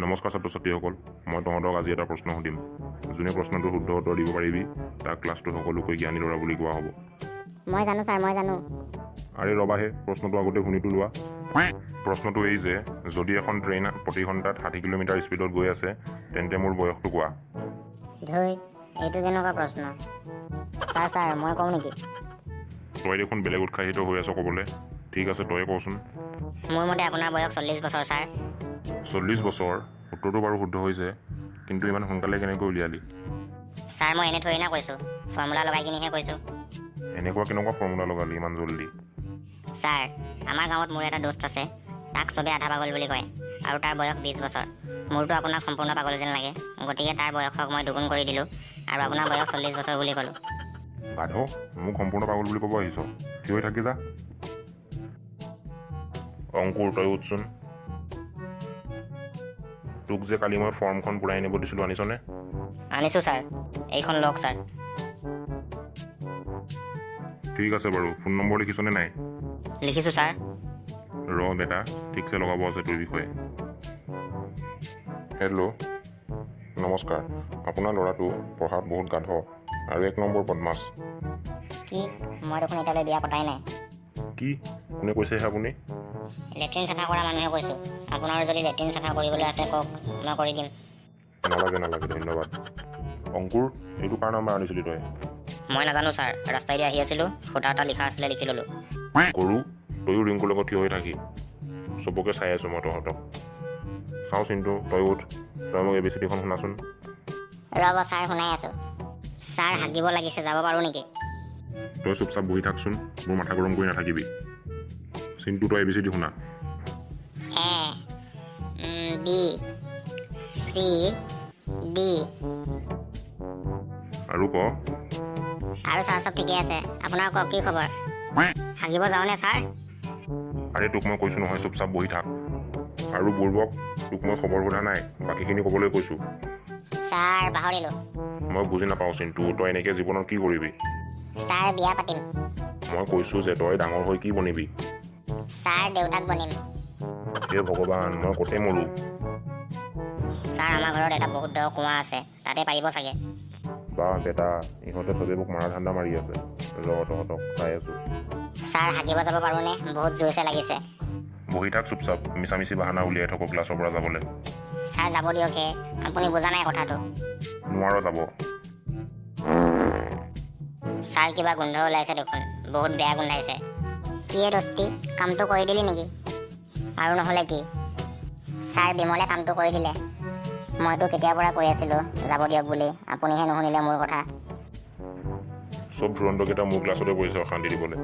নমস্কাৰ ছাত্ৰ ছাত্ৰীসকল, মই তহঁতক আজি এটা প্ৰশ্ন সুধিম। যোনে প্ৰশ্নটোৰ শুদ্ধ উত্তৰ দিব পাৰিবি তাক ক্লাছটোত সকলোকৈ জ্ঞানী ল'ৰা বুলি কোৱা হ'ব। মই জানো ছাৰ, মই জানো। আৰে ৰবাহে, প্ৰশ্নটো আগতে শুনিতো লোৱা। প্ৰশ্নটো এই যে, যদি এখন ট্ৰেইন প্ৰতি ঘণ্টাত 60 কিলোমিটাৰ স্পীডত গৈ আছে, তেন্তে মোৰ বয়সটো কোৱা। ধুই, এইটো কেনেকুৱা প্ৰশ্ন? ছাৰ মই কওঁ নেকি? তই দেখোন বেলেগ উৎসাহিত হৈ আছ ক'বলৈ। ঠিক আছে, তয়ে কচোন। মোৰ মতে আপোনাৰ বয়স 40 বছৰ ছাৰ। 40 বছৰ? উত্তৰটো বাৰু শুদ্ধ হৈছে, কিন্তু ইমান সোনকালে কেনেকৈ উলিয়ালি? ছাৰ মই এনে থৰি না কৈছোঁ, ফৰ্মুলা লগাই কিনিহে কৈছোঁ। এনেকুৱা কেনেকুৱা ফৰ্মুলা লগালি ইমান জল্দি? ছাৰ, আমাৰ গাঁৱত মোৰ এটা দোষ্ট আছে, তাক চবে আধা পাগল বুলি কয়, আৰু তাৰ বয়স 20 বছৰ। মোৰতো আপোনাক সম্পূৰ্ণ পাগল যেন লাগে, গতিকে তাৰ বয়সক মই দুগুণ কৰি দিলোঁ, আৰু আপোনাৰ বয়স 40 বছৰ বুলি ক'লোঁ। গাধ, মোক সম্পূৰ্ণ পাগল বুলি ক'ব আহিছ? থিয় হৈ থাকি যা। অংকুৰ, তই উঠচোন। তোক যে কালি মই ফৰ্মখন পূৰাই আনিব দিছিলোঁ, আনিছনে? আনিছোঁ ছাৰ, এইখন লওক ছাৰ। ঠিক আছে বাৰু, ফোন নম্বৰ লিখিছনে নাই? লিখিছোঁ ছাৰ। ৰ বেটা, ঠিকছে লগাব আছে তোৰ বিষয়ে। হেল্ল', নমস্কাৰ। আপোনাৰ ল'ৰাটো পঢ়াত বহুত গাধ আৰু 1 নম্বৰ বদমাছ। কি? মই দেখোন এতিয়ালৈ বিয়া পতাই নাই। কি? কোনে কৈছেহে আপুনি? লেট্ৰিন চাফা কৰা মানুহে কৈছোঁ। আপোনাৰ যদি লেট্ৰিন চাফা কৰিবলৈ আছে কওক, মই কৰি দিম। নালাগে, ধন্যবাদ। অংকুৰ, এইটো কাৰ নাম্বাৰ আনিছিলি তই? মই নাজানো ছাৰ, ৰাস্তাইদি আহি আছিলোঁ, ফুটা এটা লিখা আছিলে, লিখি ল'লোঁ। গৰু, তয়ো ৰিংকুৰ লগত থিয় হৈ থাকি চবকে চাই আছোঁ মই তহঁতক। চাওঁ চিন্তু, তই উঠ, তই মোক ABCDখন শুনাচোন। ৰ'ব ছাৰ, শুনাই আছোঁ। ছাৰ হাগিব লাগিছে, যাব পাৰোঁ নেকি? তই চুপচাপ বহি থাকচোন, মোৰ মাথা গৰম কৰি নাথাকিবি। চিন্তু, তই ABCD শুনা। A B C D। আৰু ক। আৰু ছাৰ চব ঠিকে আছে, আপোনাৰ কওক, কি খবৰ? হাগিব যাওঁনে ছাৰ? আৰে তোক মই কৈছোঁ নহয়, চুপচাপ বহি থাক। আৰু বুৰ্বক, তোক মই খবৰ সোধা নাই, বাকীখিনি ক'বলৈ কৈছোঁ। ছাৰ পাহৰিলোঁ। মই বুজি নাপাওঁ চিন্তু, তই এনেকৈ জীৱনত কি কৰিবি? ছাৰ বিয়া পাতিম। মই কৈছোঁ যে তই ডাঙৰ হৈ কি বনিবি? ছাৰ দেউতাক বনিম। হে ভগৱান, মই ক'তে মৰোঁ। ছাৰ আমাৰ ঘৰত এটা বহুত দ কুঁৱা আছে, তাতে পাৰিব চাগে। বাহ বেটা, ইহঁতে চবে মোক মাৰা ধান্দা মাৰি আছে। ৰ তহঁতক চাই আছোঁ। ছাৰ হাগিব যাব পাৰোঁনে? বহুত জোৰছে লাগিছে। বহি থাক চুপচাপ, মিছামিচি বাহানা উলিয়াই থাকোঁ ক্লাছৰ পৰা যাবলৈ। ছাৰ যাব দিয়ক হে, আপুনি বুজা নাই কথাটো। নোৱাৰ যাব। ছাৰ কিবা গোন্ধ ওলাইছে দেখোন, বহুত বেয়া গোন্ধাইছে। কিয়ে দস্তি, কামটো কৰি দিলি নেকি? আৰু নহ'লে কি? ছাৰ বিমলে কামটো কৰি দিলে। মইতো কেতিয়াৰ পৰা কৈ আছিলোঁ যাব দিয়ক বুলি, আপুনিহে নুশুনিলে মোৰ কথা। চব ধুৰণ্ডকেইটা মোৰ ক্লাছতে বহিছে অশান্তি দিবলৈ।